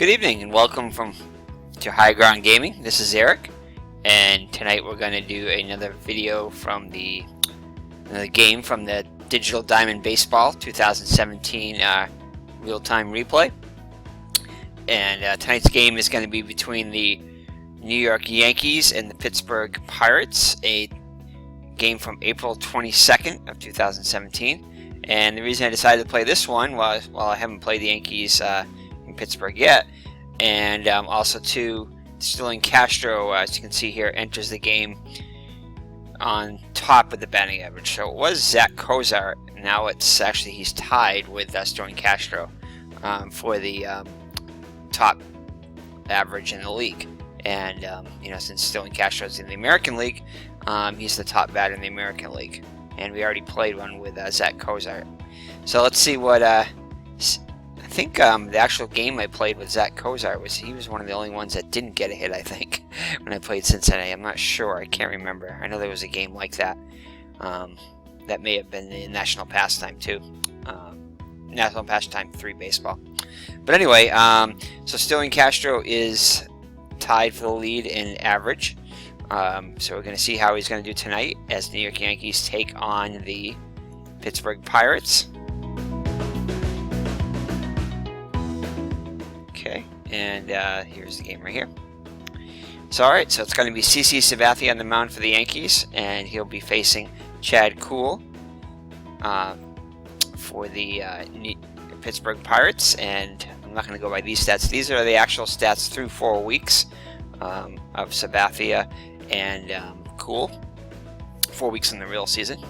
Good evening and welcome to High Ground Gaming. This is Eric, and tonight we're going to do another video from the game from the Digital Diamond Baseball 2017 real-time replay. And tonight's game is going to be between the New York Yankees and the Pittsburgh Pirates, a game from April 22nd of 2017. And the reason I decided to play this one was, while I haven't played the Yankees in Pittsburgh yet, and also too, Starlin Castro, as you can see here, enters the game on top of the batting average. So it was Zach Kozar. Now it's actually he's tied with Starlin Castro for the top average in the league. And since Starlin Castro is in the American League, he's the top batter in the American League. And we already played one with Zach Kozar. So let's see what. I think the actual game I played with Zach Kozar he was one of the only ones that didn't get a hit, I think, when I played Cincinnati. I'm not sure. I can't remember. I know there was a game like that. That may have been the National Pastime 2. National Pastime 3 baseball. But anyway, so Starlin Castro is tied for the lead in average. So we're going to see how he's going to do tonight as the New York Yankees take on the Pittsburgh Pirates. Okay, and here's the game right here. So alright, so it's going to be Sabathia on the mound for the Yankees, and he'll be facing Chad Kuhl for the Pittsburgh Pirates. And I'm not going to go by these stats. These are the actual stats through 4 weeks of Sabathia and Kuhl. 4 weeks in the real season.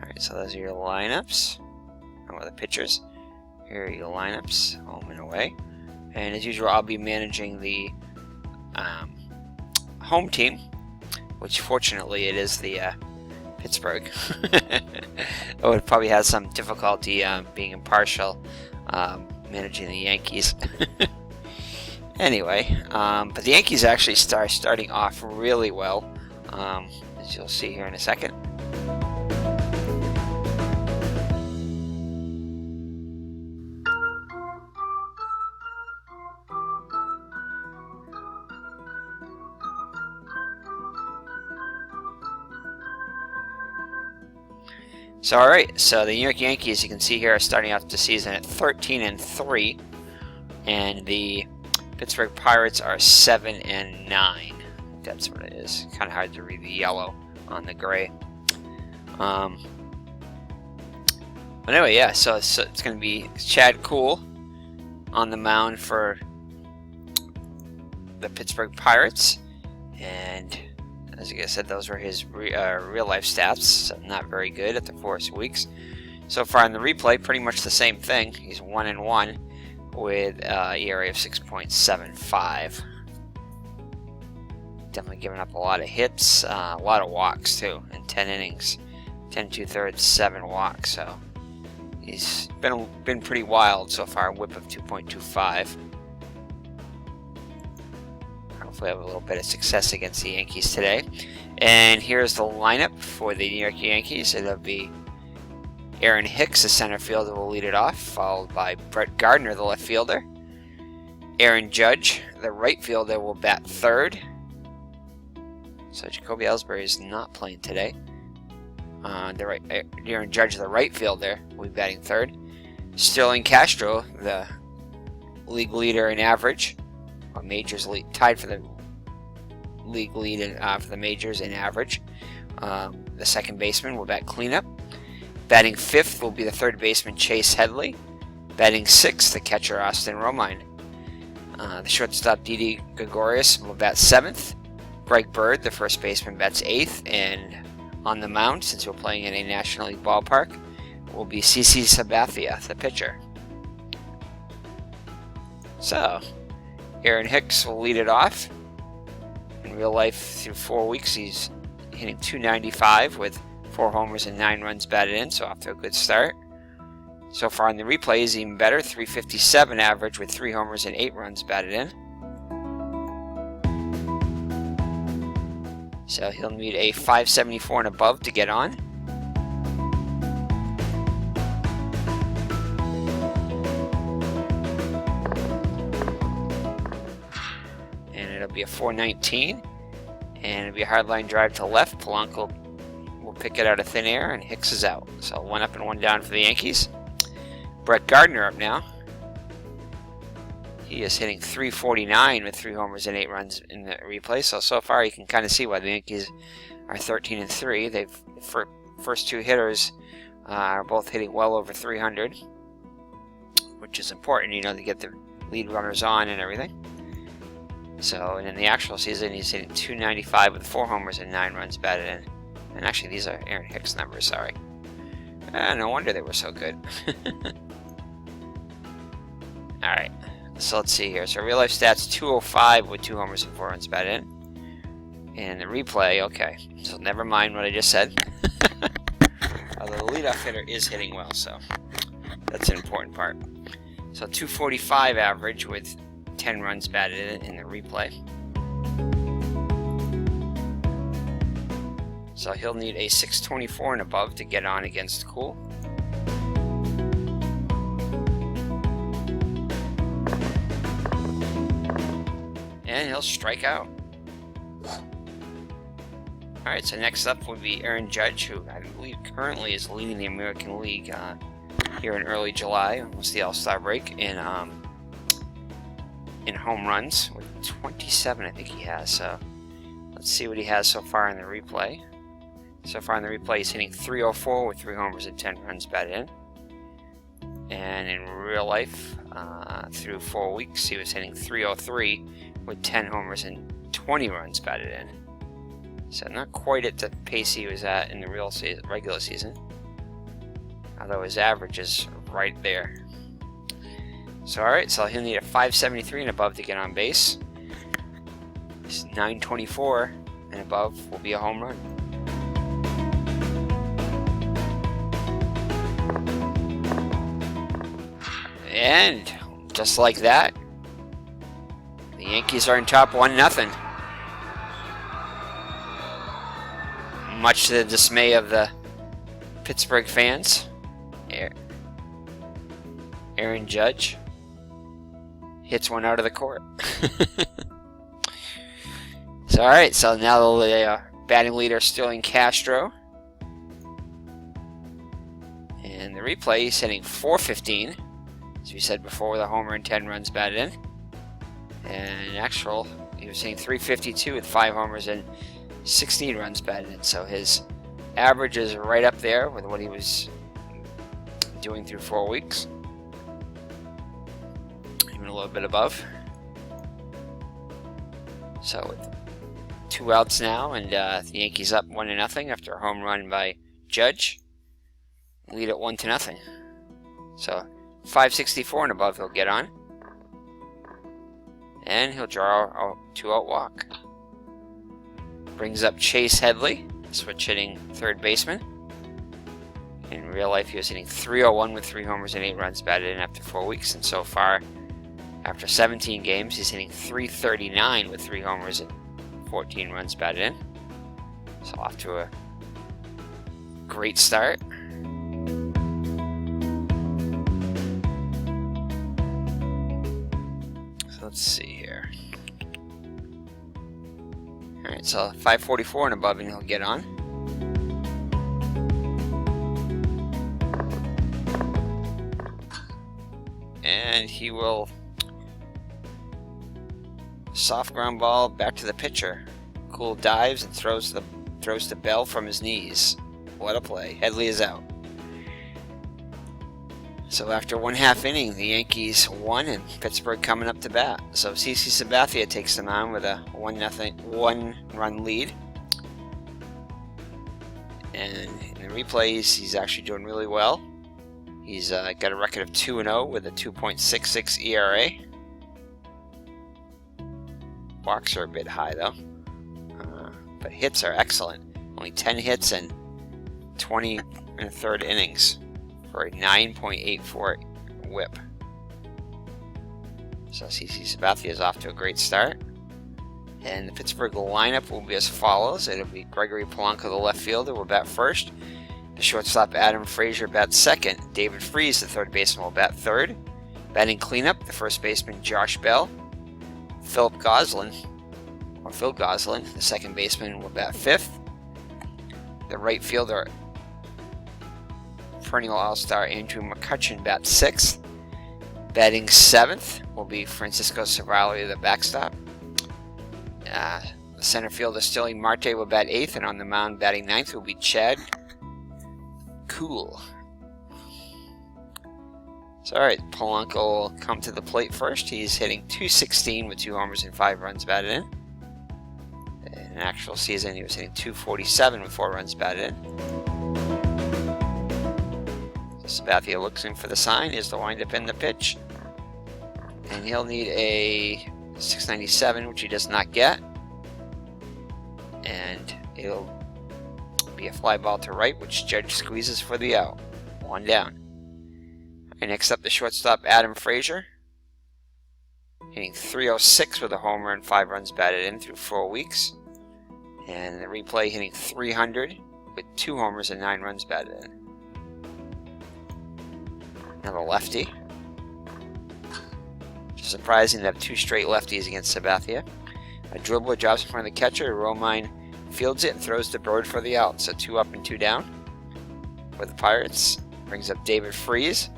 Alright, so those are your lineups. Or the pitchers. Here are your lineups, home and away. And as usual, I'll be managing the home team, which fortunately it is the Pittsburgh. Oh, it probably has some difficulty being impartial managing the Yankees. Anyway, but the Yankees actually starting off really well, as you'll see here in a second. So alright, so the New York Yankees, you can see here, are starting out the season at 13-3, and the Pittsburgh Pirates are 7-9. That's what it is. Kind of hard to read the yellow on the gray. But anyway, yeah. So it's going to be Chad Kuhl on the mound for the Pittsburgh Pirates, and as I said, those were his real-life stats, so not very good at the 4 weeks. So far in the replay, pretty much the same thing. He's 1-1 with ERA of 6.75. Definitely giving up a lot of hits, a lot of walks too, in 10 innings. 10 2/3, 7 walks, so he's been pretty wild so far. Whip of 2.25. Hopefully have a little bit of success against the Yankees today. And here's the lineup for the New York Yankees. It'll be Aaron Hicks, the center fielder, will lead it off, followed by Brett Gardner, the left fielder. Aaron Judge, the right fielder, will bat third. So Jacoby Ellsbury is not playing today. Aaron Judge, the right fielder, will be batting third. Starlin Castro, the league leader in average, or majors lead, tied for the league lead for the majors in average. The second baseman will bat cleanup. Batting fifth will be the third baseman Chase Headley. Batting sixth, the catcher Austin Romine. The shortstop Didi Gregorius will bat seventh. Greg Bird, the first baseman, bats eighth. And on the mound, since we're playing in a National League ballpark, will be Sabathia, the pitcher. So Aaron Hicks will lead it off. In real life, through 4 weeks, he's hitting .295 with 4 homers and 9 runs batted in, so off to a good start. So far in the replay, he's even better, .357 average with 3 homers and 8 runs batted in. So he'll need a .574 and above to get on. be a 419, and it'll be a hard line drive to left. Polanco will pick it out of thin air, and Hicks is out. So 1 up and 1 down for the Yankees. Brett Gardner up now. He is hitting .349 with 3 homers and 8 runs in the replay. So far you can kind of see why the Yankees are 13-3. They've first 2 hitters are both hitting well over 300, which is important, you know, to get the lead runners on and everything. So, and in the actual season, he's hitting .295 with 4 homers and 9 runs batted in. And actually, these are Aaron Hicks numbers. Sorry. No wonder they were so good. All right. So let's see here. So real life stats, 205 with 2 homers and 4 runs batted in. And the replay, okay. So never mind what I just said. Although the leadoff hitter is hitting well, so that's an important part. So 245 average with 10 runs batted in the replay. So he'll need a 624 and above to get on against Kuhl. And he'll strike out. Alright, so next up would be Aaron Judge, who I believe currently is leading the American League here in early July, almost the All-Star break, in home runs, with 27 I think he has. So let's see what he has so far in the replay. So far in the replay, he's hitting .304 with 3 homers and 10 runs batted in. And in real life, through 4 weeks, he was hitting .303 with 10 homers and 20 runs batted in. So not quite at the pace he was at in the regular season, although his average is right there. So alright, so he'll need a 573 and above to get on base. 924 and above will be a home run. And just like that, the Yankees are in top 1-0. Much to the dismay of the Pittsburgh fans. Aaron Judge hits one out of the court. So alright, so now the batting leader, Starlin Castro. And the replay, he's hitting .415. As we said before, with a homer and 10 runs batted in. And in actual, he was hitting .352 with 5 homers and 16 runs batted in. So his average is right up there with what he was doing through 4 weeks. Even a little bit above. So with 2 outs now, and the Yankees up 1-0 after a home run by Judge. Lead at 1-0. So 564 and above he'll get on. And he'll draw a 2-out walk. Brings up Chase Headley, switch hitting third baseman. In real life, he was hitting .301 with 3 homers and 8 runs batted in after 4 weeks. And so far, after 17 games, he's hitting .339 with 3 homers and 14 runs batted in. So off to a great start. So let's see here. Alright, so 544 and above and he'll get on. And he will soft ground ball back to the pitcher. Kuhl dives and throws to Bell from his knees. What a play. Headley is out. So after 1/2 inning, the Yankees won and Pittsburgh coming up to bat. So CC Sabathia takes them on with a 1-run lead. And in the replays, he's actually doing really well. He's got a record of 2-0 with a 2.66 ERA. Walks are a bit high though, but hits are excellent. Only 10 hits and 20 1/3 innings for a 9.84 whip. So CC Sabathia is off to a great start. And the Pittsburgh lineup will be as follows. It'll be Gregory Polanco, the left fielder, will bat first. The shortstop Adam Frazier bats second. David Freese, the third baseman, will bat third. Batting cleanup, the first baseman Josh Bell. Philip Goslin or Phil Goslin. The second baseman will bat 5th. The right fielder, perennial all-star Andrew McCutchen, bats 6th. Batting 7th will be Francisco Sabathia, the backstop. The center fielder Starlin Marte will bat 8th, and on the mound batting 9th will be Chad Kuhl. So alright, Polanco will come to the plate first. He's hitting .216 with 2 homers and 5 runs batted in. In an actual season, he was hitting .247 with 4 runs batted in. So Sabathia looks in for the sign. Here's the windup and the pitch. And he'll need a .697, which he does not get. And it'll be a fly ball to right, which Judge squeezes for the out. 1 down. And next up, the shortstop, Adam Frazier, hitting .306 with a homer and 5 runs batted in through 4 weeks. And the replay, hitting .300 with 2 homers and 9 runs batted in. Another lefty. Just surprising to have 2 straight lefties against Sabathia. A dribbler drops in front of the catcher. Romine fields it and throws the bird for the out. So 2 up and 2 down for the Pirates. Brings up David Freese,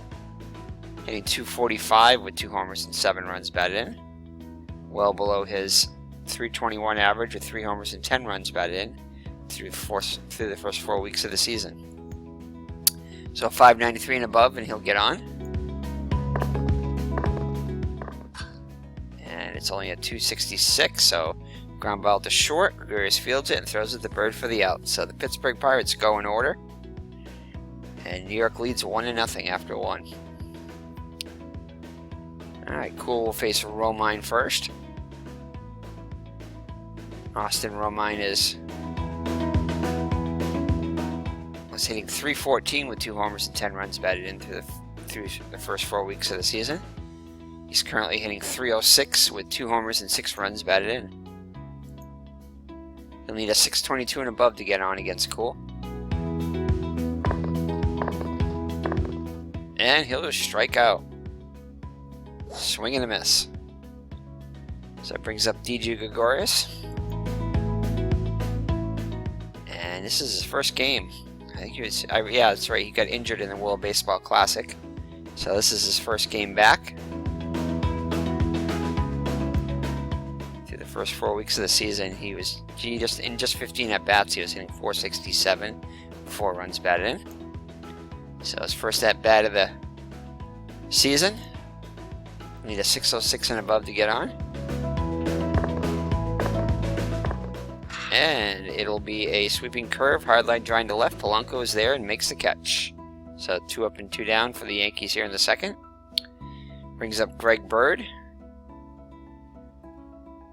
hitting .245 with 2 homers and 7 runs batted in. Well below his .321 average with 3 homers and 10 runs batted in through the first 4 weeks of the season. So .593 and above, and he'll get on. And it's only a .266, so ground ball to short. Gregorius fields it and throws it the bird for the out. So the Pittsburgh Pirates go in order. And New York leads 1-0 after 1. Alright, Kuhl will face Romine first. Austin Romine was hitting .314 with 2 homers and 10 runs batted in through the first 4 weeks of the season. He's currently hitting .306 with 2 homers and 6 runs batted in. He'll need a .622 and above to get on against Kuhl. And he'll just strike out. Swing and a miss. So that brings up DJ Gregorius. And this is his first game. I think he was, yeah, that's right, he got injured in the World Baseball Classic. So this is his first game back. Through the first 4 weeks of the season, he was in just 15 at-bats, he was hitting .467, 4 runs batted in. So his first at-bat of the season. Need a .606 and above to get on. And it'll be a sweeping curve, hard line drawing to left. Polanco is there and makes the catch. So 2 up and 2 down for the Yankees here in the second. Brings up Greg Bird,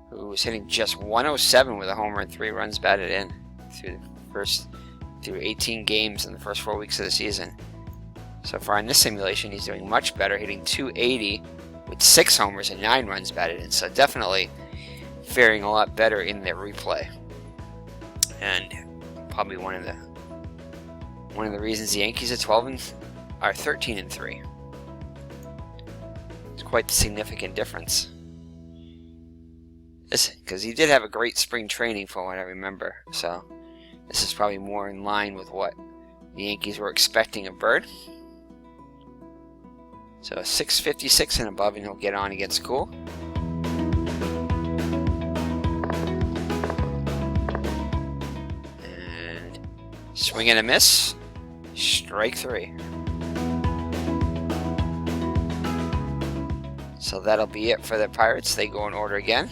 who was hitting just .107 with a homer and 3 runs batted in through 18 games in the first 4 weeks of the season. So far in this simulation, he's doing much better, hitting .280 with 6 homers and 9 runs batted in. So definitely faring a lot better in the replay. And probably one of the reasons the Yankees are 13-3. It's quite the significant difference. Because he did have a great spring training from what I remember. So this is probably more in line with what the Yankees were expecting of Bird. So a .656 and above, and he'll get on against Kuhl. And swing and a miss. Strike 3. So that'll be it for the Pirates. They go in order again.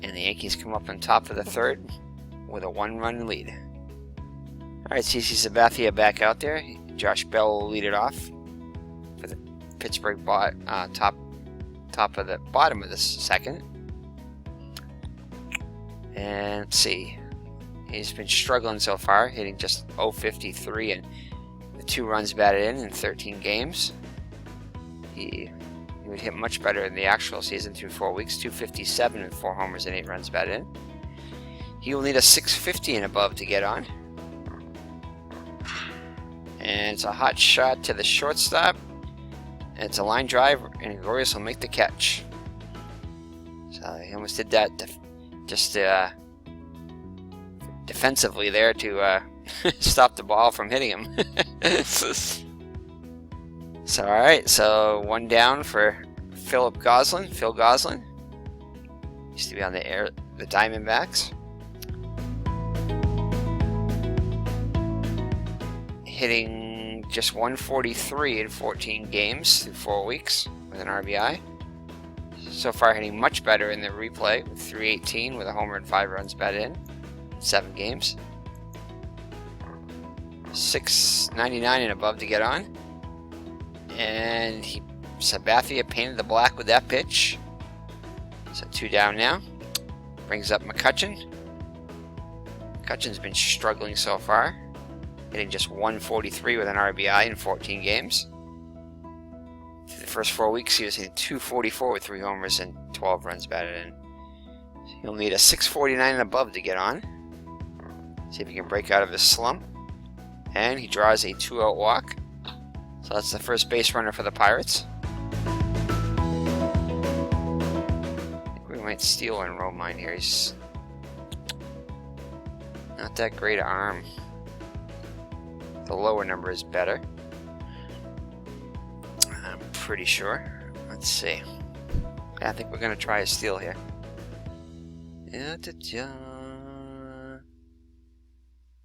And the Yankees come up on top of the third with a 1-run lead. Alright, CC Sabathia back out there. Josh Bell will lead it off for the Pittsburgh top of the bottom of the second. And let's see. He's been struggling so far, hitting just .053 and with 2 runs batted in 13 games. He would hit much better in the actual season through 4 weeks, .257 with 4 homers and 8 runs batted in. He will need a .650 and above to get on. And it's a hot shot to the shortstop. And it's a line drive, and Gregorius will make the catch. So he almost did that just defensively there to stop the ball from hitting him. So alright, so one down for Phil Goslin. Used to be on the Diamondbacks. Hitting just 143 in 14 games through 4 weeks with an RBI. So far hitting much better in the replay with 318 with a homer and 5 runs batted in 7 games. 699 and above to get on. And Sabathia painted the black with that pitch. So 2 down now. Brings up McCutchen. McCutchen's been struggling so far. Hitting just 143 with an RBI in 14 games. Through the first 4 weeks, he was hitting 244 with 3 homers and 12 runs batted in. So he'll need a 649 and above to get on. See if he can break out of his slump. And he draws a 2-out walk. So that's the first base runner for the Pirates. I think we might steal and roll mine here. He's not that great an arm. The lower number is better. I'm pretty sure. Let's see. I think we're going to try a steal here.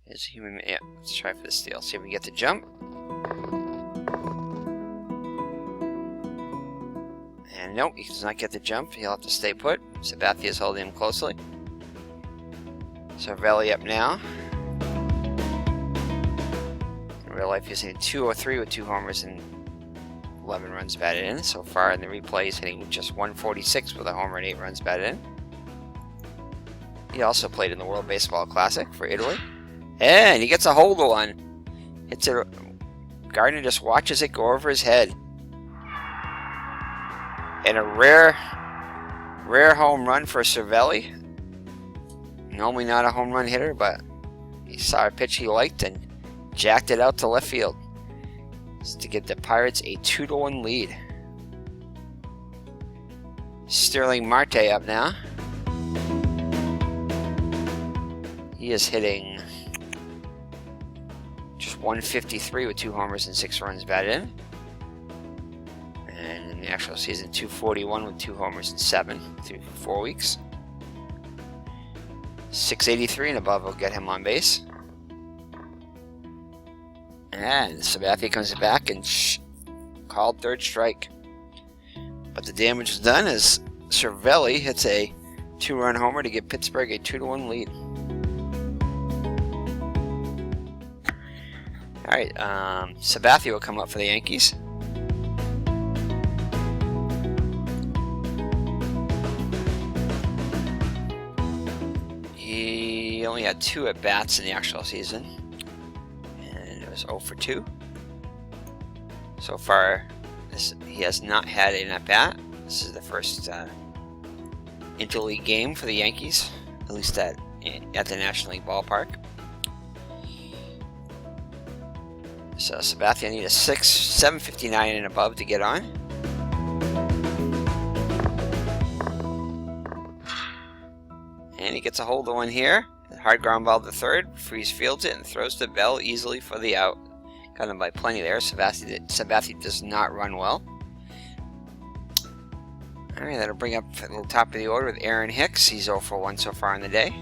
Is human? Yeah, let's try for the steal. See if we can get the jump. And nope, he does not get the jump. He'll have to stay put. Sabathia is holding him closely. Cervelli up now. In real life, he's hitting 203 with 2 homers and 11 runs batted in. So far in the replay, he's hitting just 146 with a homer and 8 runs batted in. He also played in the World Baseball Classic for Italy. And he gets a hold of one. Hits it. Gardner just watches it go over his head. And a rare home run for Cervelli. Normally not a home run hitter, but he saw a pitch he liked and jacked it out to left field. It's to give the Pirates a 2-1 lead. Starlin Marte up now. He is hitting just 153 with 2 homers and 6 runs batted in. And in the actual season, 241 with 2 homers and 7 through 4 weeks. 683 and above will get him on base. And Sabathia comes back and called third strike. But the damage is done as Cervelli hits a 2-run homer to give Pittsburgh a 2-1 lead. Alright, Sabathia will come up for the Yankees. He only had 2 at-bats in the actual season. And it was 0 for 2. So far, he has not had an at-bat. This is the first interleague game for the Yankees, at least at the National League ballpark. So Sabathia needs a 759 and above to get on. And he gets a hold of one here. Hard ground ball to third. Freeze fields it and throws to Bell easily for the out. Got him by plenty there. Sabathia does not run well. Alright, that'll bring up the top of the order with Aaron Hicks. He's 0 for 1 so far in the day.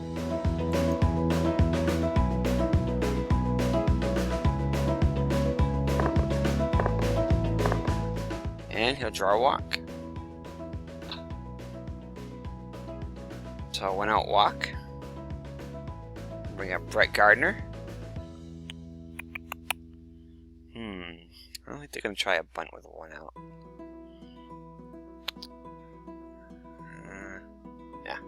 And he'll draw a walk. So a 1-out walk. Bring up Brett Gardner. I don't think they're going to try a bunt with a 1-out. Yeah.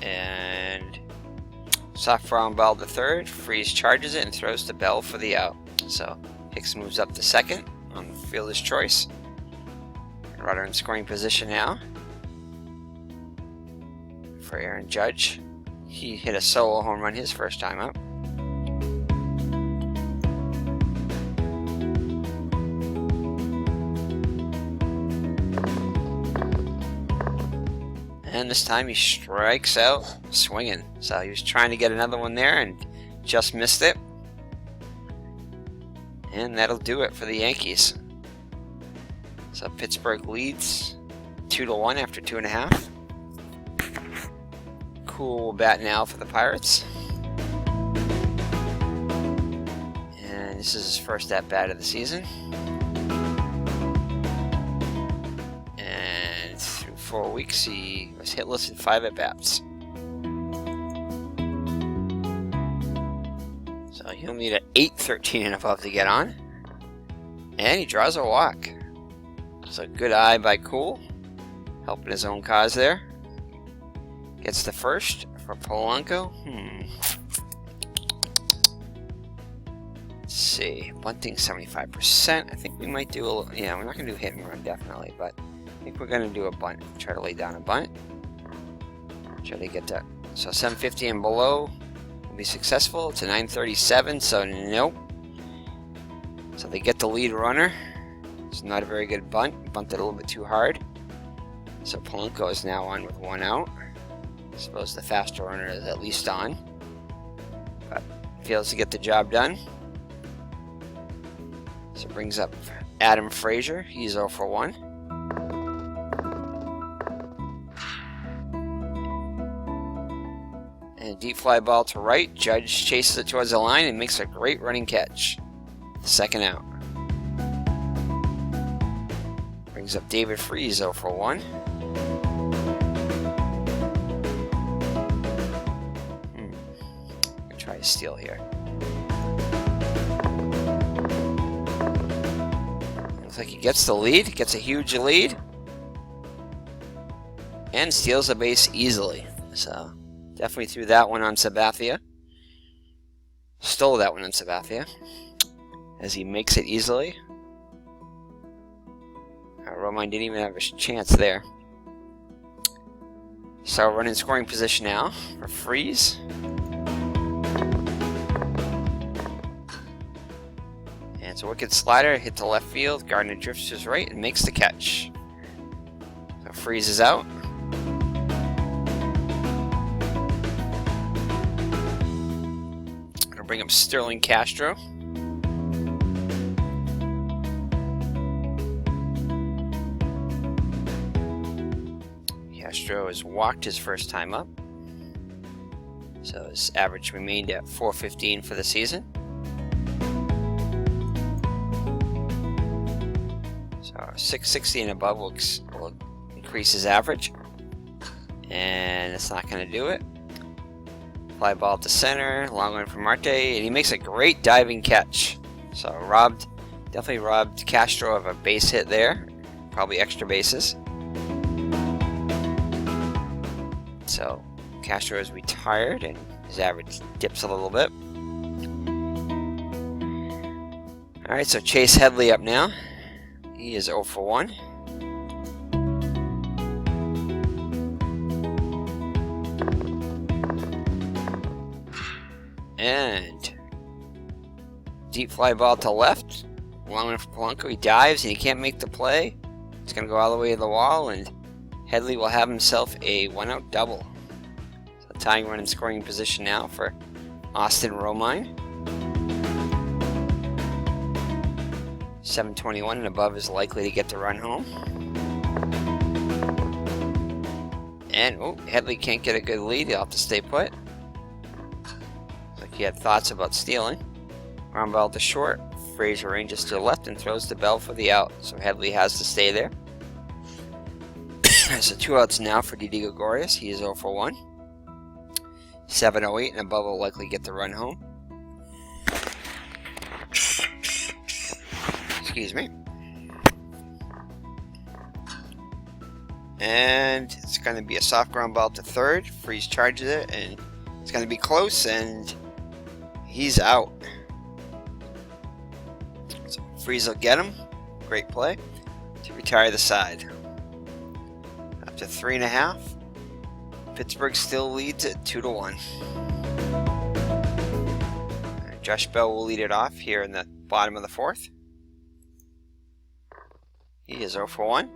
And soft ground ball to third. Freeze charges it and throws to Bell for the out. So Hicks moves up to second on fielder's choice. Runner in scoring position now for Aaron Judge. He hit a solo home run his first time up. And this time he strikes out swinging. So he was trying to get another one there and just missed it. And that'll do it for the Yankees. So Pittsburgh leads 2-1 after 2.5. Kuhl will bat now for the Pirates. And this is his first at-bat of the season. And through 4 weeks, he was hitless in 5 at-bats. So he'll need an 8-13 and above to get on. And he draws a walk. So good eye by Kuhl, helping his own cause there. Gets the first for Polanco. Let's see, bunting 75%. I think we might do a little, yeah, we're not going to do hit and run definitely, but I think we're going to do a bunt. Try to lay down a bunt. Try to get that. So 750 and below will be successful. It's a 937, so nope. So they get the lead runner. It's not a very good bunt. Bunted a little bit too hard. So Polanco is now on with 1 out. I suppose the faster runner is at least on. But fails to get the job done. So brings up Adam Frazier. He's 0 for 1. And a deep fly ball to right. Judge chases it towards the line and makes a great running catch. The second out. Brings up David Freese, 0 for 1. Gonna try to steal here. Looks like he gets the lead, gets a huge lead, and steals a base easily. So definitely threw that one on Sabathia. Stole that one on Sabathia, as he makes it easily. Romine didn't even have a chance there. So running scoring position now for Freese. And it's a wicked slider, hit to left field. Gardner drifts to his right and makes the catch. So Freese is out. Gonna bring up Starlin Castro. Castro has walked his first time up, so his average remained at 415 for the season. So 660 and above will increase his average, and it's not going to do it. Fly ball to center, long one from Marte, and he makes a great diving catch. So definitely robbed Castro of a base hit there, probably extra bases. So Castro is retired and his average dips a little bit. Alright, so Chase Headley up now. He is 0 for 1. And deep fly ball to left. Long one for Polanco. He dives and he can't make the play. It's going to go all the way to the wall, and Headley will have himself a 1-out double. So tying run in scoring position now for Austin Romine. 721 and above is likely to get the run home. And Headley can't get a good lead. He'll have to stay put. Looks like he had thoughts about stealing. Ground ball to short. Frazier ranges to the left and throws the bell for the out. So Headley has to stay there. So 2 outs now for Didi Gregorius. He is 0 for 1. 708 and above will likely get the run home. Excuse me. And it's going to be a soft ground ball to third. Freese charges it, and it's going to be close, and he's out. So Freese will get him. Great play to retire the side. Up to 3.5. Pittsburgh still leads at 2-1. Josh Bell will lead it off here in the bottom of the 4th. He is 0 for 1.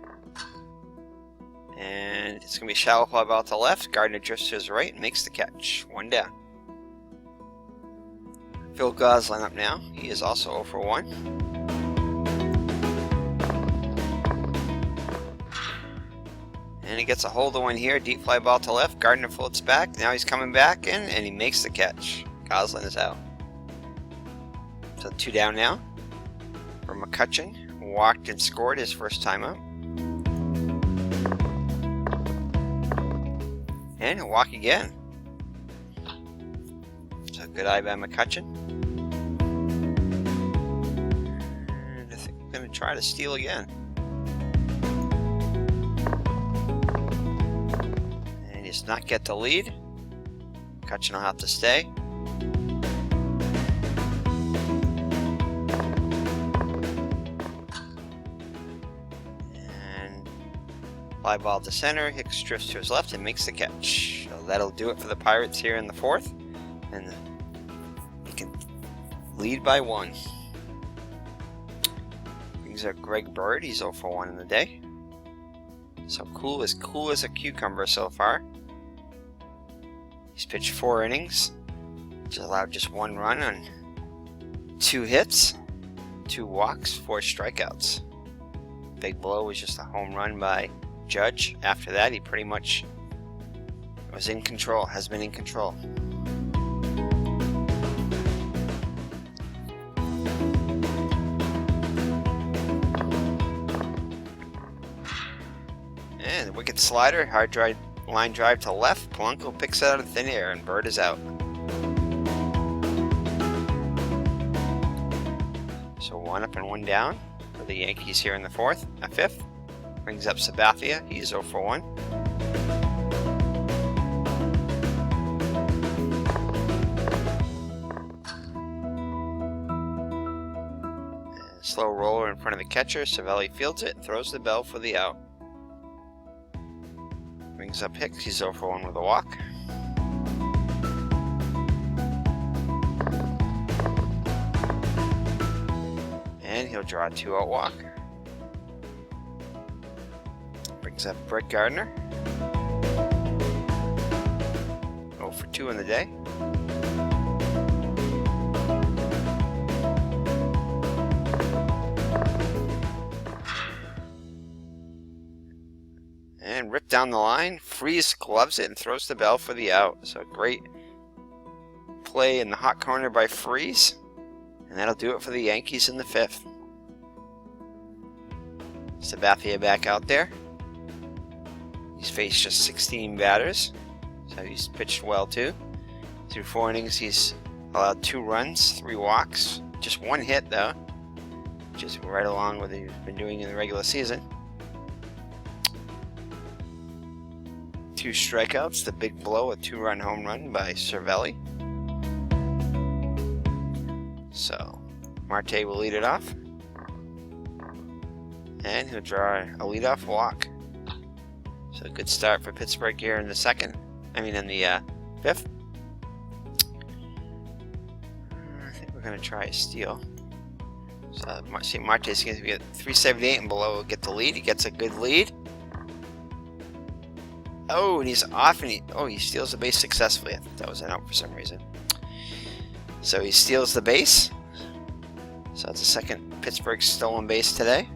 And And it's going to be shallow fly ball to left. Gardner drifts to his right and makes the catch. 1 down. Phil Goslin up now. He is also 0 for 1. And he gets a hold of one here. Deep fly ball to left. Gardner floats back. Now he's coming back in and he makes the catch. Goslin is out. So 2 down now for McCutcheon. Walked and scored his first time out. And he'll walk again. So good eye by McCutcheon. And I think I'm going to try to steal again. And he does not get the lead. McCutcheon will have to stay. Fly ball to center. Hicks drifts to his left and makes the catch. So that'll do it for the Pirates here in the 4th. And he can lead by 1. Brings up Greg Bird. He's 0 for 1 in the day. So Kuhl is cool as a cucumber so far. He's pitched 4 innings. Just allowed just 1 run on 2 hits, 2 walks, 4 strikeouts. Big blow was just a home run by Judge. After that, he pretty much was in control, has been in control. And the wicked slider, hard drive, line drive to left. Polanco picks it out of thin air, and Bird is out. So 1 up and 1 down for the Yankees here in the 5th. Brings up Sabathia. He's 0 for 1. And slow roller in front of the catcher. Savelli fields it and throws the bell for the out. Brings up Hicks. He's 0 for 1 with a walk. And he'll draw a 2-out walk. Brings up Brett Gardner. 0 for 2 in the day. And ripped down the line. Freeze gloves it and throws the bell for the out. So great play in the hot corner by Freeze. And that'll do it for the Yankees in the 5th. Sabathia back out there. He's faced just 16 batters, so he's pitched well too. Through 4 innings, he's allowed 2 runs, 3 walks, just 1 hit though, which is right along with what he's been doing in the regular season. 2 strikeouts, the big blow, a 2-run home run by Cervelli. So Marte will lead it off, and he'll draw a leadoff walk. So a good start for Pittsburgh here in the 5th. I think we're going to try a steal. So see, Marte's going to get 378 and below will get the lead. He gets a good lead. Oh, and he's off, and he steals the base successfully. I thought that was an out for some reason. So he steals the base. So that's the 2nd Pittsburgh stolen base today.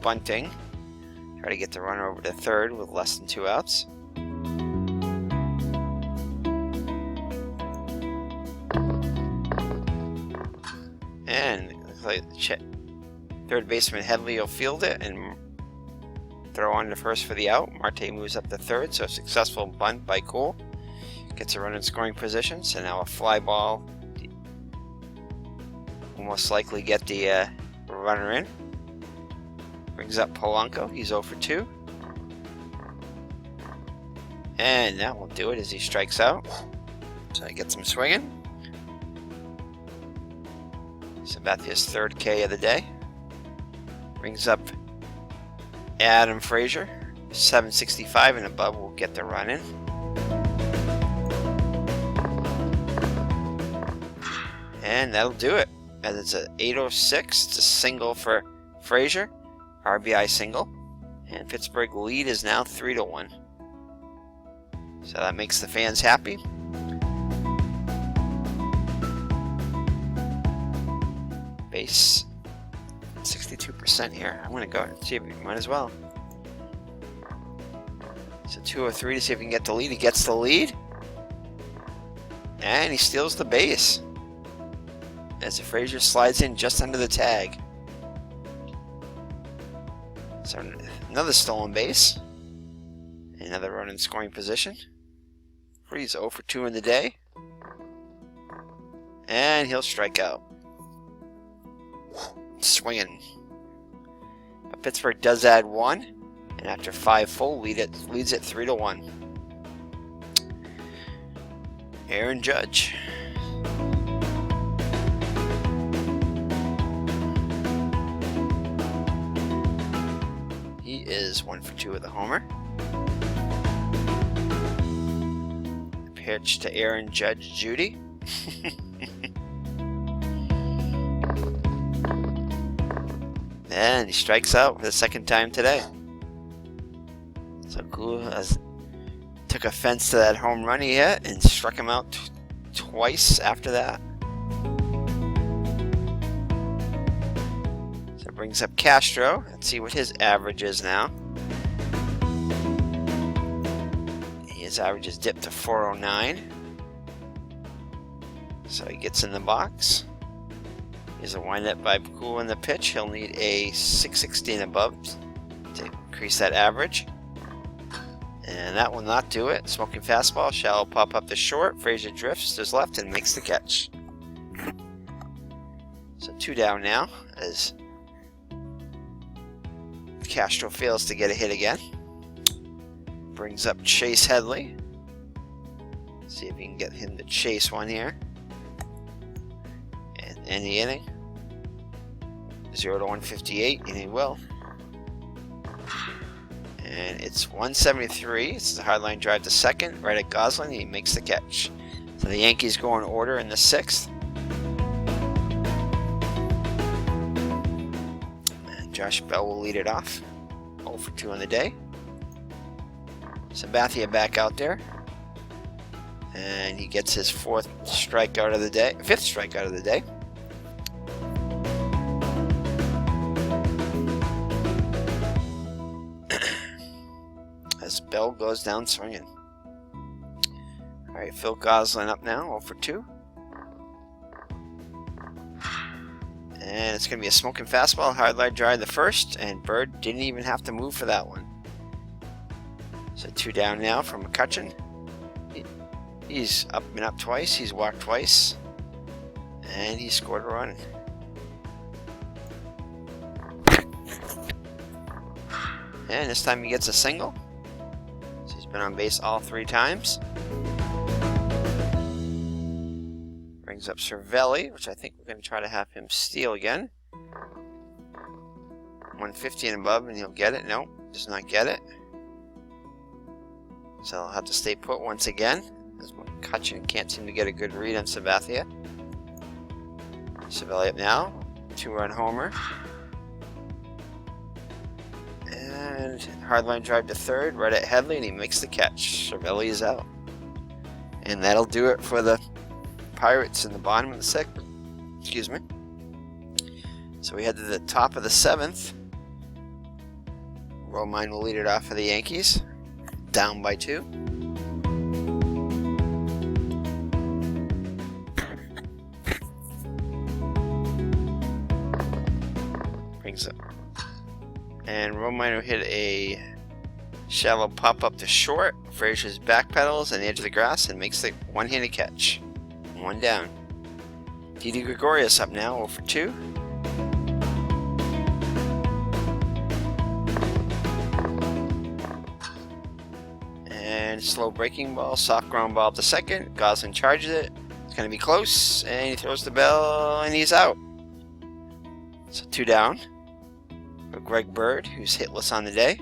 Bunting. Try to get the runner over to 3rd with less than 2 outs. And it looks like 3rd baseman Headley will field it and throw on to 1st for the out. Marte moves up to 3rd, so a successful bunt by Kuhl. Gets a run in scoring position, so now a fly ball will most likely get the runner in. Brings up Polanco. He's 0 for 2. And that will do it as he strikes out. So he gets him swinging. Sabathia's 3rd K of the day. Brings up Adam Frazier. 765 and above will get the run in. And that'll do it. As it's an 806. It's a single for Frazier. RBI single. And Pittsburgh lead is now 3-1. So that makes the fans happy. Base 62% here. I'm going to go and see if we might as well. So 203 to see if he can get the lead. He gets the lead. And he steals the base. As Frazier slides in just under the tag. So another stolen base. Another run in scoring position. He's 0 for 2 in the day. And he'll strike out. Swinging. But Pittsburgh does add 1. And after 5 full, leads it 3-1. Aaron Judge. He is 1 for 2 with a homer. Pitch to Aaron Judge Judy. And he strikes out for the second time today. So Kuhl took offense to that home run he hit and struck him out twice after that. So it brings up Castro. Let's see what his average is now. His average is dipped to 409. So he gets in the box. Here's a windup by Kuhl in the pitch. He'll need a 616 above to increase that average. And that will not do it. Smoking fastball. Shallow pop up the short. Frazier drifts to his left and makes the catch. So 2 down now as Castro fails to get a hit again. Brings up Chase Headley. See if we can get him to chase one here. And end the inning. 0 to 158, and he will. And it's 173. It's a hard line drive to second, right at Gosling. He makes the catch. So the Yankees go in order in the 6th. And Josh Bell will lead it off. 0 for 2 on the day. Sabathia back out there. And he gets his 5th strikeout of the day. As Bell goes down swinging. Alright, Phil Gosling up now, 0 for 2. And it's going to be a smoking fastball, hard line drive the first, and Bird didn't even have to move for that one. So 2 down now from McCutcheon. He's been up twice, he's walked twice, and he scored a run. And this time he gets a single. So he's been on base all 3 times. Brings up Cervelli, which I think we're going to try to have him steal again. 150 and above, and he'll get it. Nope, does not get it. So I'll have to stay put once again. As McCutcheon can't seem to get a good read on Sabathia. Cervelli up now. 2-run homer. And hard line drive to third, right at Headley, and he makes the catch. Cervelli is out. And that'll do it for the Pirates in the bottom of the 6th. Excuse me. So we head to the top of the 7th. Romine will lead it off for the Yankees. Down by 2. Brings up. And Romine will hit a shallow pop up to short. Frazier's backpedals on the edge of the grass and makes the one-handed catch. 1 down. Didi Gregorius up now, 0 for 2. And slow breaking ball, soft ground ball to second. Gosling charges it. It's going to be close, and he throws the bell, and he's out. So 2 down for Greg Bird, who's hitless on the day.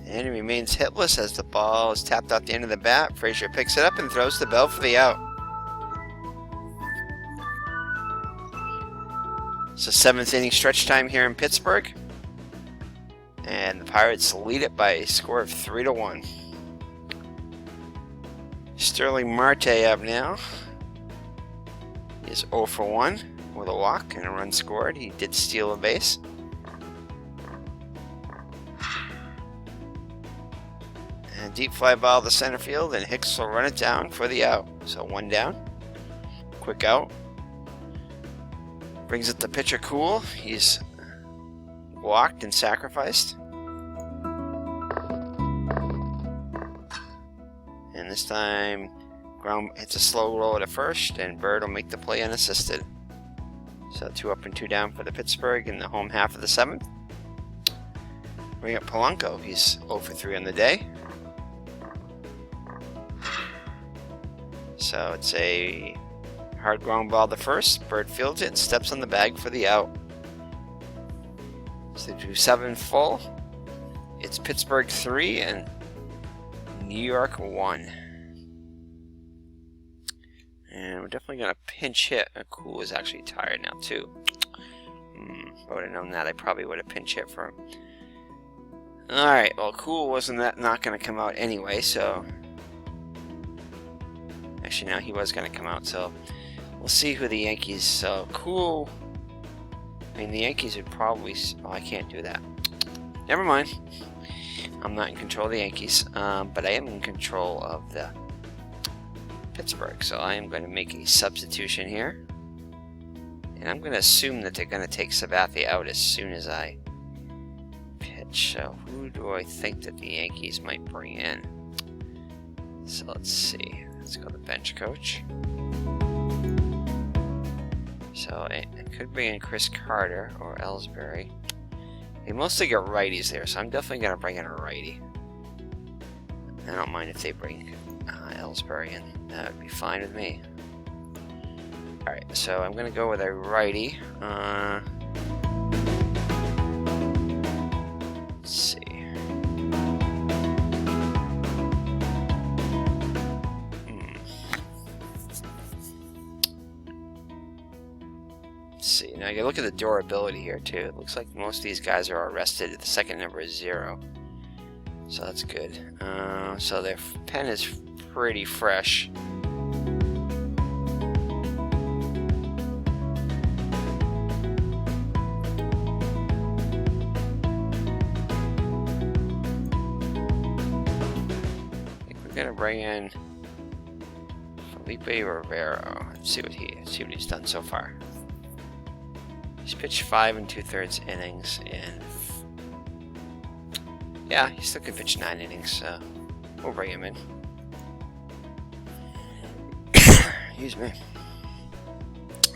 And he remains hitless as the ball is tapped out the end of the bat. Frazier picks it up and throws the bell for the out. So 7th inning stretch time here in Pittsburgh. And the Pirates lead it by a score of 3-1. Starlin Marte up now. He is 0 for 1 with a walk and a run scored. He did steal a base. And deep fly ball to center field, and Hicks will run it down for the out. So 1 down. Quick out. Brings it to pitcher Kuhl. He's walked and sacrificed. And this time, ground hits a slow roll to first, and Bird will make the play unassisted. So 2 up and 2 down for the Pittsburgh in the home half of the 7th. Bring up Polanco. He's 0 for 3 on the day. So it's a hard ground ball to first. Bird fields it and steps on the bag for the out. So do 7 full. It's Pittsburgh 3 and New York 1. And we're definitely going to pinch hit. Kuhl is actually tired now too. If I would have known that, I probably would have pinch hit for him. Alright, well, Kuhl wasn't not going to come out anyway, so... Actually, no, he was going to come out, so... We'll see who the Yankees... So, Kuhl... I mean, the Yankees would probably... Oh, I can't do that. Never mind. I'm not in control of the Yankees, but I am in control of the Pittsburgh, so I am going to make a substitution here. And I'm going to assume that they're going to take Sabathia out as soon as I pitch. So who do I think that the Yankees might bring in? So let's see. Let's go to the bench coach. So I could bring in Chris Carter or Ellsbury. They mostly get righties there, so I'm definitely going to bring in a righty. I don't mind if they bring Ellsbury in. That would be fine with me. Alright, so I'm going to go with a righty. Let's see. Let's see. Now you look at the durability here too. It looks like most of these guys are arrested. The second number is 0. So that's good. So their pen is pretty fresh. I think we're gonna bring in Felipe Rivero. Let's see what he's done so far. He's pitched 5 2/3 innings, and yeah, he still can pitch 9 innings, so we'll bring him in. Excuse me.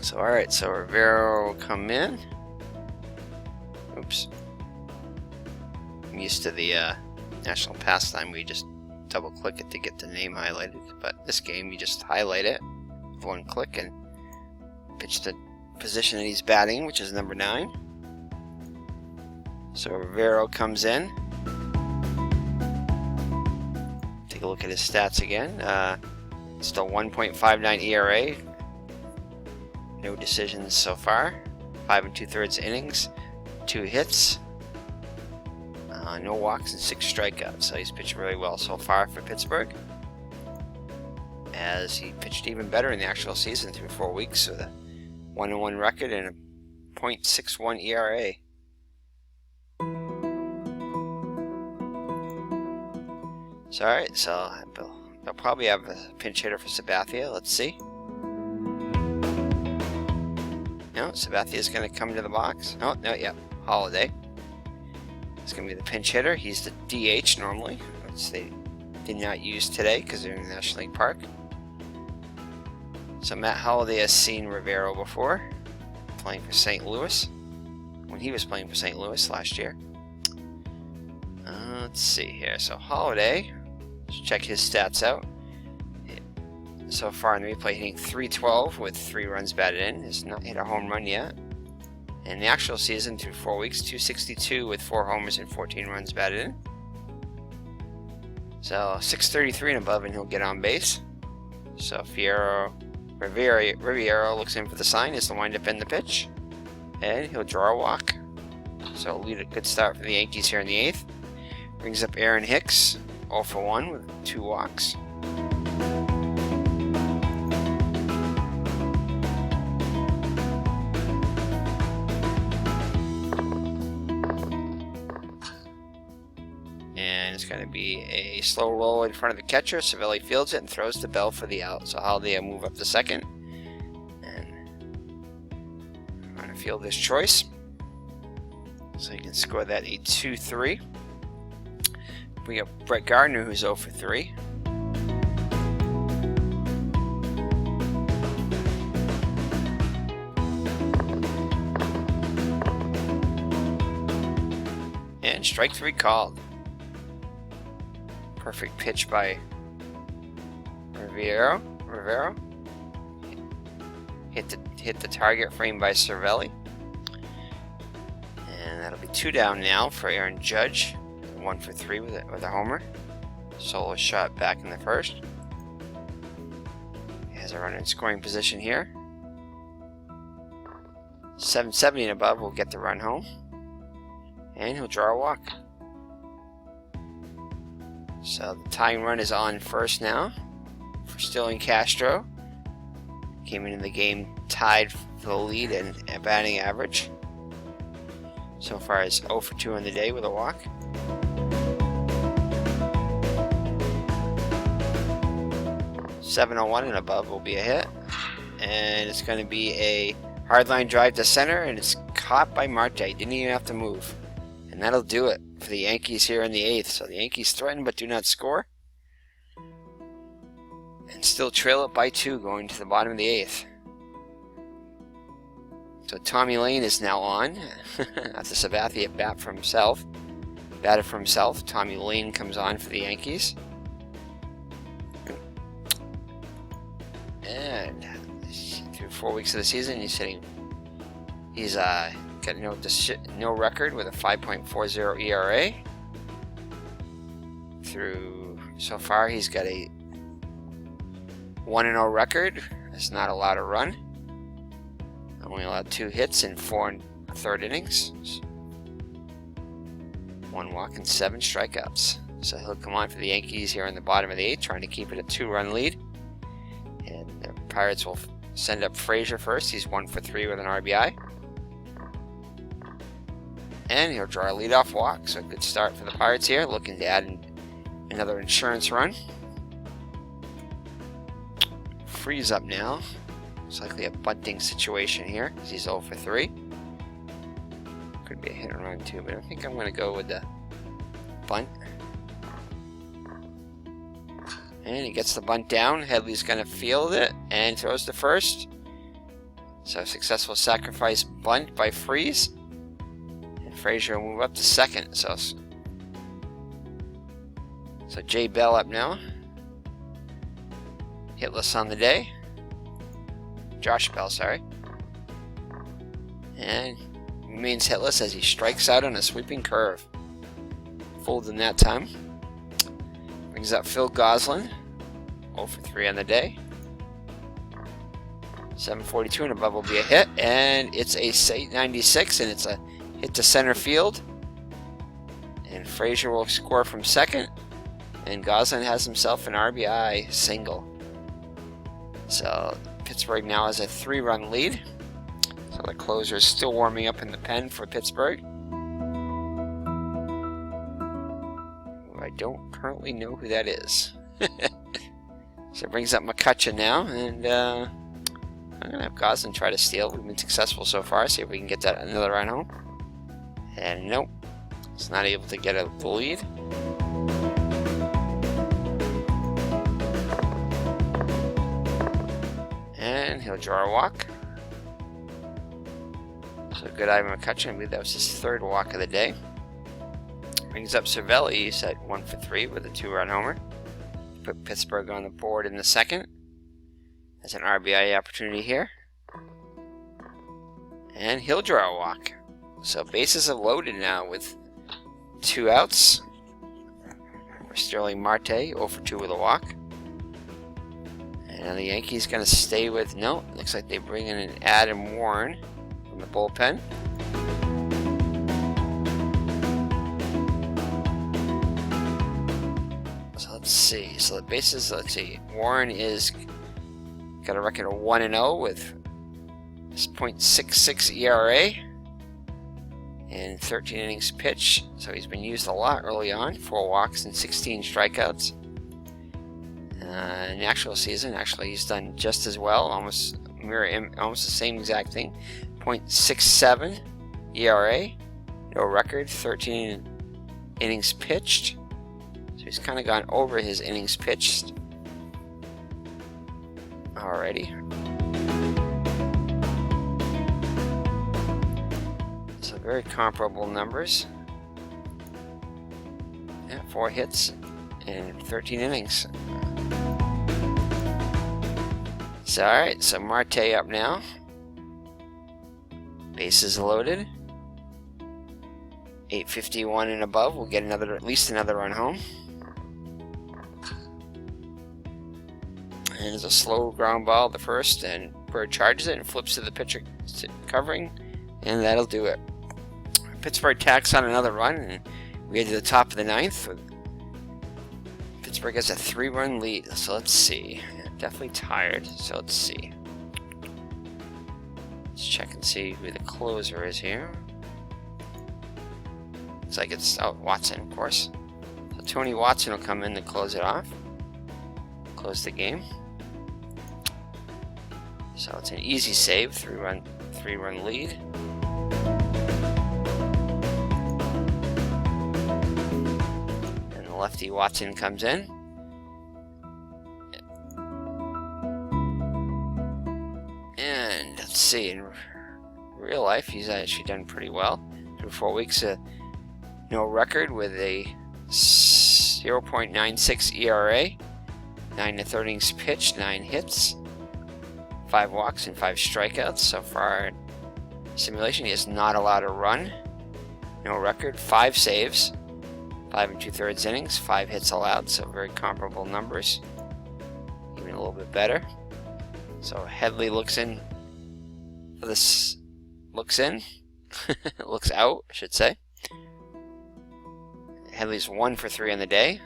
So, alright, so Rivero will come in. Oops. I'm used to the national pastime where you just double click it to get the name highlighted, but this game you just highlight it with 1 click and pitch the position that he's batting, which is number 9. So Rivero comes in. Take a look at his stats again. Still 1.59 ERA. No decisions so far. 5 2/3 innings. 2 hits. No walks and 6 strikeouts. So he's pitched really well so far for Pittsburgh. As he pitched even better in the actual season through 4 weeks with a 1-1 record and a .61 ERA. So alright, so they'll probably have a pinch hitter for Sabathia. Let's see. No, Sabathia's going to come to the box. Oh, no, yeah, Holiday. It's going to be the pinch hitter. He's the DH normally, which they did not use today because they're in the National League Park. So Matt Holliday has seen Rivero before, playing for St. Louis, when he was playing for St. Louis last year. Let's see here. So Holliday, let's check his stats out. So far in the replay, hitting .312 with 3 runs batted in. Has not hit a home run yet. In the actual season, through 4 weeks, .262 with 4 homers and 14 runs batted in. So .633 and above, and he'll get on base. So Riviero looks in for the sign as the windup and the pitch. and he'll draw a walk. So lead a good start for the Yankees here in the 8th. Brings up Aaron Hicks, 0 for 1 with 2 walks. And it's going to be a slow roll in front of the catcher. Sabathia fields it and throws the bell for the out. So Holiday will move up to second. And I'm going to field this choice. So you can score that a 2-3. Bring up Brett Gardner, who's 0 for 3. And strike 3 called. Perfect pitch by Rivero. Hit the target frame by Cervelli. And that'll be 2 down now for Aaron Judge. 1 for 3 with a homer. Solo shot back in the first. He has a runner in scoring position here. 770 and above will get the run home. And he'll draw a walk. So the tying run is on first now for Starlin Castro. Came into the game tied for the lead and batting average. So far is 0 for 2 on the day with a walk. .701 and above will be a hit. And it's going to be a hard line drive to center, and it's caught by Marte. Didn't even have to move. And that'll do it for the Yankees here in the 8th. So the Yankees threaten but do not score. And still trail it by 2 going to the bottom of the 8th. So Tommy Lane is now on. After Sabathia batted for himself. Tommy Lane comes on for the Yankees. And through 4 weeks of the season, he's got no record with a 5.40 ERA. So far, he's got a 1-0 record. That's not allowed to run. Only allowed 2 hits in 4 1/3 innings. 1 walk and 7 strikeouts. So he'll come on for the Yankees here in the bottom of the 8th, trying to keep it a 2-run lead. And the Pirates will send up Frazier first. He's 1 for 3 with an RBI. And he'll draw a leadoff walk. So a good start for the Pirates here, looking to add another insurance run. Freeze up now. It's likely a bunting situation here, because he's 0 for 3. Could be a hit and run too, but I think I'm going to go with the bunt. And he gets the bunt down. Headley's going to field it and throws to first. So successful sacrifice bunt by Freeze. And Frazier will move up to second. So Jay Bell up now. Hitless on the day. Josh Bell, sorry. And remains hitless as he strikes out on a sweeping curve. Fooled in that time. Brings up Phil Goslin. 0 for 3 on the day. 742 and above will be a hit. And it's a 896, and it's a hit to center field. And Frazier will score from second. And Goslin has himself an RBI single. So Pittsburgh now has a 3-run lead. So the closer is still warming up in the pen for Pittsburgh. I don't currently know who that is. So it brings up McCutcheon now, and I'm going to have Goslin try to steal. We've been successful so far. See if we can get that another run home. And nope, it's not able to get the lead. And he'll draw a walk. So good eye by McCutcheon. I believe that was his 3rd walk of the day. Brings up Cervelli. He's at 1 for 3 with a 2-run homer. Put Pittsburgh on the board in the 2nd. Has an RBI opportunity here. And he'll draw a walk. So bases are loaded now with 2 outs. For Starlin Marte, 0 for 2 with a walk. And the Yankees going to stay with, no, looks like they bring in an Adam Warren, from the bullpen. So let's see. So the bases, let's see. Warren is got a record of 1-0 with 0.66 ERA and 13 innings pitched. So he's been used a lot early on. 4 walks and 16 strikeouts. In the actual season, actually, he's done just as well. Almost the same exact thing. 0.67 ERA, no record, 13 innings pitched. So he's kind of gone over his innings pitched already. So very comparable numbers. Yeah, 4 hits and 13 innings. So, alright, so Marte up now. Bases loaded. 851 and above. We'll get at least another run home. And it's a slow ground ball the first, and Bird charges it and flips to the pitcher covering, and that'll do it. Pittsburgh tacks on another run, and we get to the top of the 9th. Pittsburgh has a 3-run lead, so let's see. Definitely tired, so let's see. Let's check and see who the closer is here. Looks like it's Watson, of course. So Tony Watson will come in to close it off. Close the game. So it's an easy save, 3-run lead. And the lefty Watson comes in. And let's see, in real life, he's actually done pretty well. Through 4 weeks, no record with a 0.96 ERA, 9 to 3 innings pitched, 9 hits, 5 walks, and 5 strikeouts. So far in simulation, he has not allowed a run. No record, 5 saves, 5 2/3 innings, 5 hits allowed. So very comparable numbers, even a little bit better. So Headley looks in for this. Looks in. Looks out, I should say. Headley's 1 for 3 on the day.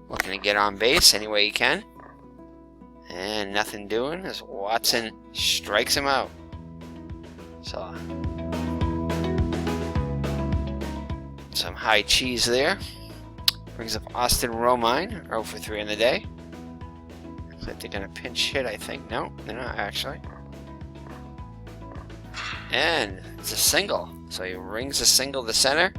Looking to get on base any way he can. And nothing doing as Watson strikes him out. So some high cheese there. Brings up Austin Romine, 0 for 3 on the day. Looks like they're going to pinch hit, I think. No, they're not actually. And it's a single. So he rings a single to center.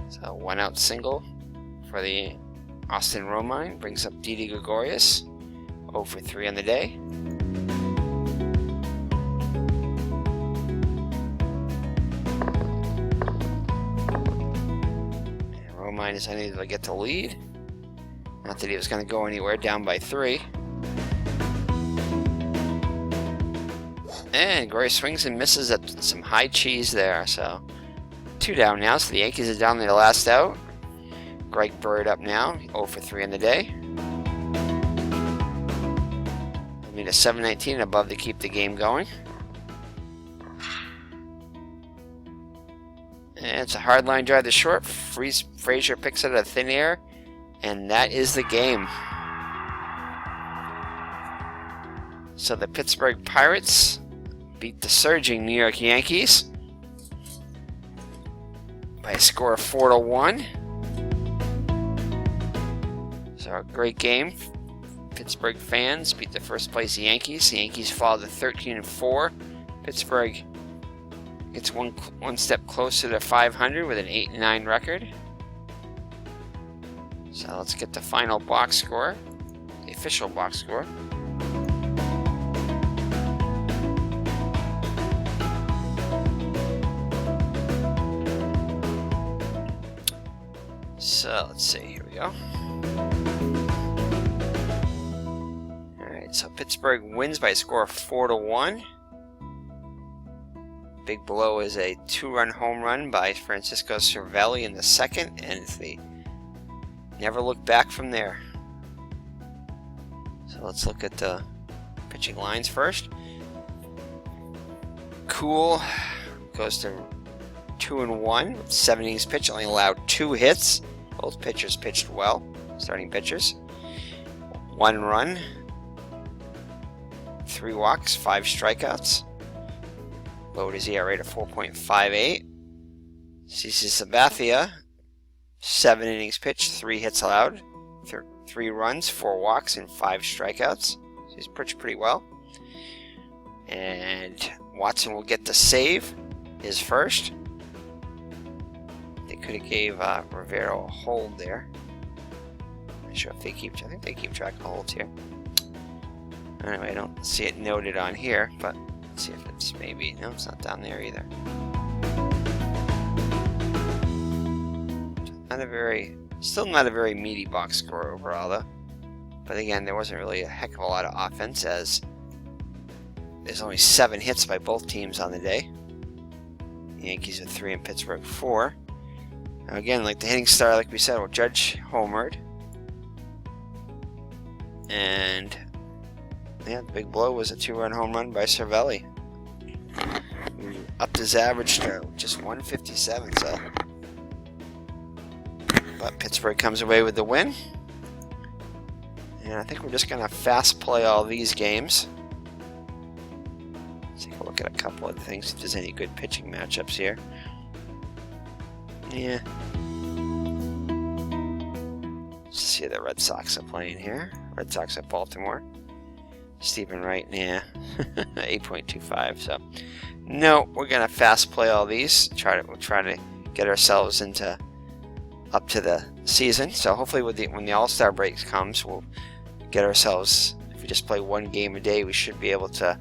So 1 out single for the Austin Romine. Brings up Didi Gregorius, 0 for 3 on the day. And Romine is unable to get the lead. Not that he was going to go anywhere, down by 3. And Gregorius swings and misses at some high cheese there. So 2 down now, so the Yankees are down their last out. Greg Bird up now, 0 for 3 on the day. I mean, a 719 above to keep the game going. And it's a hard line drive to short. Frazier picks it out of thin air, and that is the game. So the Pittsburgh Pirates beat the surging New York Yankees by a score of 4-1. So a great game. Pittsburgh fans beat the first place Yankees. The Yankees fall to 13-4. Pittsburgh gets one step closer to 500 with an 8-9 record. So let's get the final box score, the official box score. So let's see, here we go. Alright, so Pittsburgh wins by a score of 4-1. Big below is a 2-run home run by Francisco Cervelli in the second, and they never look back from there. So let's look at the pitching lines first. Kuhl goes to 2-1 with 7 innings pitched, only allowed 2 hits. Both pitchers pitched well, starting pitchers. 1 run, 3 walks, 5 strikeouts. Lowered his ERA to 4.58. CC Sabathia, 7 innings pitched, 3 hits allowed, 3 runs, 4 walks, and 5 strikeouts. So he's pitched pretty well. And Watson will get the save, his first. They could have gave Rivera a hold there. Not sure if they keep. I think they keep track of holds here. Anyway, I don't see it noted on here, but let's see if it's maybe. No, it's not down there either. Still not a very meaty box score overall, though. But again, there wasn't really a heck of a lot of offense, as there's only 7 hits by both teams on the day. The Yankees with 3 and Pittsburgh 4. Now again, like the hitting star, like we said, well, Judge homered. And yeah, the big blow was a 2-run home run by Cervelli. Upped his average to just 157, so. But Pittsburgh comes away with the win. And I think we're just going to fast play all these games. Let's take a look at a couple of things, if there's any good pitching matchups here. Yeah. Let's see who the Red Sox are playing here. Red Sox at Baltimore. Stephen Wright, yeah. 8.25, so. No, we're going to fast play all these. We'll try to get ourselves into up to the season. So hopefully when the All-Star break comes, we'll get ourselves, if we just play 1 game a day, we should be able to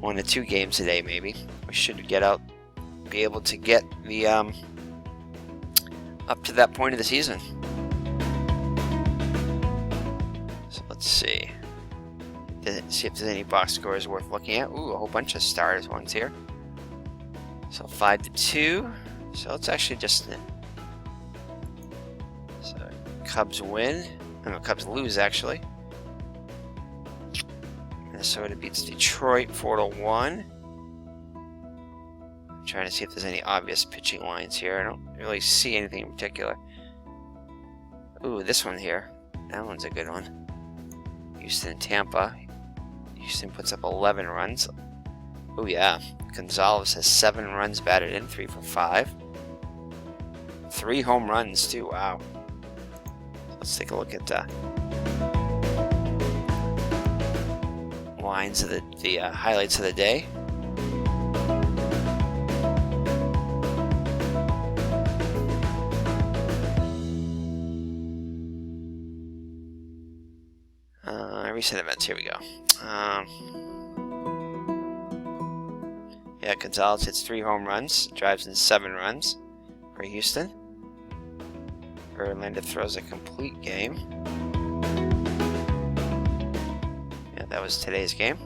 1 to 2 games a day maybe. We should be able to get the up to that point of the season. So let's see. See if there's any box scores worth looking at. Ooh, a whole bunch of stars ones here. So 5-2. So it's actually just so Cubs win. No, Cubs lose actually. Minnesota beats Detroit 4-1. Trying to see if there's any obvious pitching lines here. I don't really see anything in particular. Ooh, this one here. That one's a good one. Houston and Tampa. Houston puts up 11 runs. Oh yeah. Gonzalez has 7 runs batted in, 3 for 5. 3 home runs too. Wow. Let's take a look at the lines of the highlights of the day. Recent events, here we go. Yeah, Gonzalez hits 3 home runs, drives in 7 runs for Houston. Verlander throws a complete game. Yeah, that was today's game.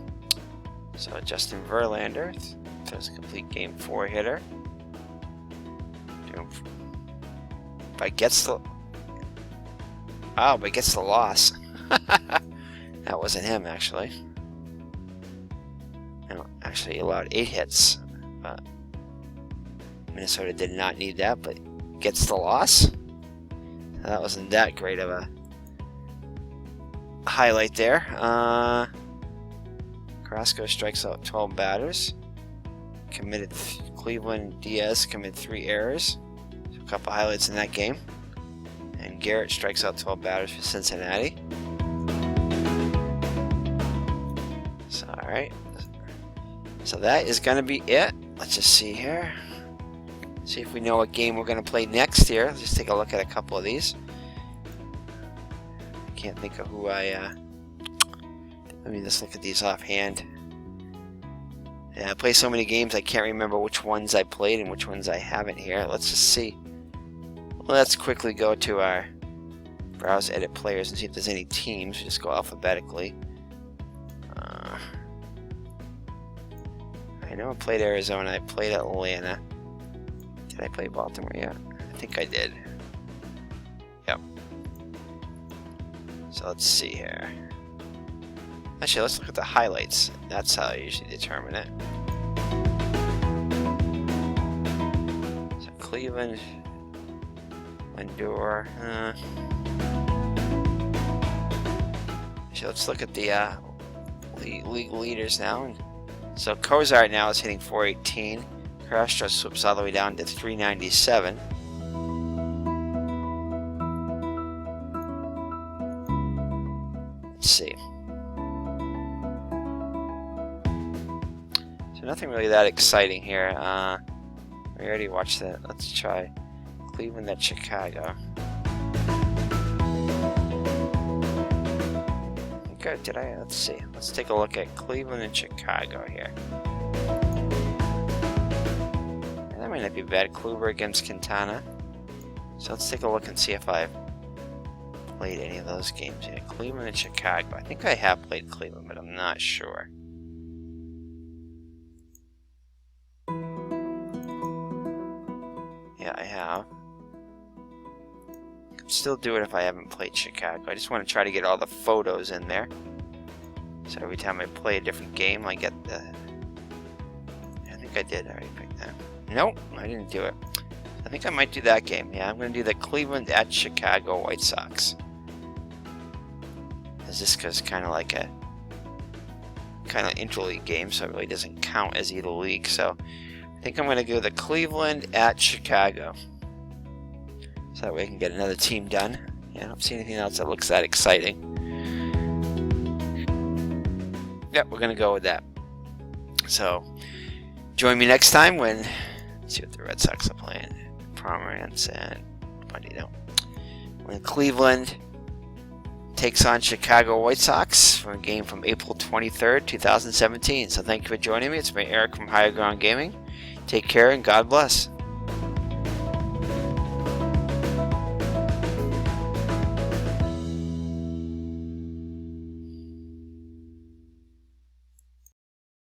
So Justin Verlander throws a complete game 4 hitter. But gets the loss. That wasn't him, actually. No, actually, he allowed 8 hits. But Minnesota did not need that, but gets the loss. That wasn't that great of a highlight there. Carrasco strikes out 12 batters. Cleveland Diaz committed 3 errors. So a couple highlights in that game. And Garrett strikes out 12 batters for Cincinnati. Alright, so that is going to be it. Let's just see here. See if we know what game we're going to play next here. Let's just take a look at a couple of these. I can't think of who let me just look at these offhand. Yeah, I play so many games I can't remember which ones I played and which ones I haven't here. Let's just see. Let's quickly go to our browse edit players and see if there's any teams. We just go alphabetically. I know I played Arizona, I played Atlanta. Did I play Baltimore yet? I think I did. Yep. So let's see here. Actually, let's look at the highlights. That's how I usually determine it. Cleveland, Lindor. So let's look at the league leaders now. So Cozart now is hitting 418. Castro slips all the way down to 397. Let's see. So nothing really that exciting here. We already watched that. Let's try Cleveland at Chicago. Good. Did I? Let's see. Let's take a look at Cleveland and Chicago here. That might not be bad. Kluber against Quintana. So let's take a look and see if I've played any of those games yet. Cleveland and Chicago. I think I have played Cleveland, but I'm not sure. Yeah, I have. I can still do it if I haven't played Chicago. I just want to try to get all the photos in there. So every time I play a different game, I get the... I think I did already pick that. Nope, I didn't do it. I think I might do that game. Yeah, I'm going to do the Cleveland at Chicago White Sox. This is kind of like a interleague game, so it really doesn't count as either league. So I think I'm going to go the Cleveland at Chicago. So that way I can get another team done. Yeah, I don't see anything else that looks that exciting. Yep, we're going to go with that. So join me next time when... Let's see what the Red Sox are playing. Pomeranz and Bandito. When Cleveland takes on Chicago White Sox for a game from April 23rd, 2017. So thank you for joining me. It's been Eric from Higher Ground Gaming. Take care and God bless.